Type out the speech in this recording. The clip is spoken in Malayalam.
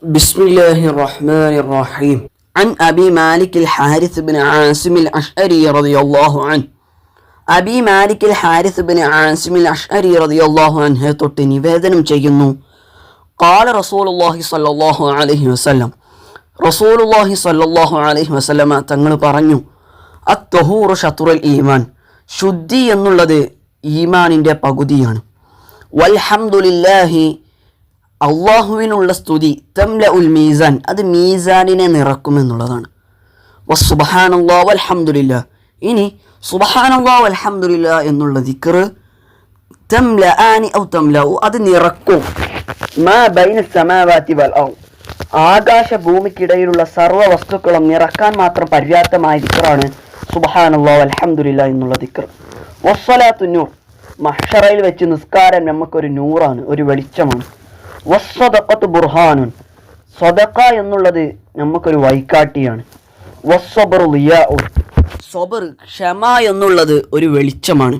بسم الله الرحمن الرحيم عن أبي مالك الحارث بن عاصم الأشعري رضي الله عنه അബി മാലിക്കിൽ ഹാരിസ് ബിൻ ആസിമിൽ അഷ്അരി റളിയല്ലാഹു അൻഹു തൊട്ട് നിവേദനം ചെയ്യുന്നു ഖാല റസൂലുള്ളാഹി സ്വല്ലല്ലാഹു അലൈഹി വസല്ലം റസൂലുള്ളാഹി സ്വല്ലല്ലാഹു അലൈഹി വസല്ലമ തങ്ങൾ പറഞ്ഞു അത്ത്വഹൂറു ശത്റുൽ ഈമാൻ ശുദ്ധി എന്നുള്ളത് ഈമാനിൻ്റെ പകുതിയാണ് വൽഹംദുലില്ലാഹി അള്ളാഹുവിനുള്ള സ്തുതി തംലഉൽ മീസാൻ അത് മീസാനിനെ നിറക്കുമെന്നുള്ളതാണ് വസുബ്ഹാനല്ലാഹി വൽഹംദുലില്ലാഹ് ഇനി സുബ്ഹാനല്ലാഹി വൽഹംദുലില്ലാഹ് എന്നുള്ള ദിക്ർ തംലആനി ഔ തംലഉ അത് നിറക്കും മാ ബൈന സമാവാതി വൽ അർദ് ആകാശ ഭൂമിക്കിടയിലുള്ള സർവ്വ വസ്തുക്കളും നിറക്കാൻ മാത്രം പര്യാപ്തമായ ദിക്റാണ് സുബ്ഹാനല്ലാഹി വൽഹംദുലില്ലാഹ് എന്നുള്ള ദിക്ർ വസ്സലാത്തു നൂർ മഹ്ശറയിൽ വെച്ച് നിസ്കാരം നമുക്കൊരു നൂറാണ്, ഒരു വെളിച്ചമാണ്. വസ്സദഖത്തു ബുർഹാനുൻ സദഖ എന്നുള്ളത് നമുക്കൊരു വഴികാട്ടിയാണ്. വസ്സബ്റു ളിയാഉൻ സബർ ക്ഷമ എന്നുള്ളത് ഒരു വെളിച്ചമാണ്.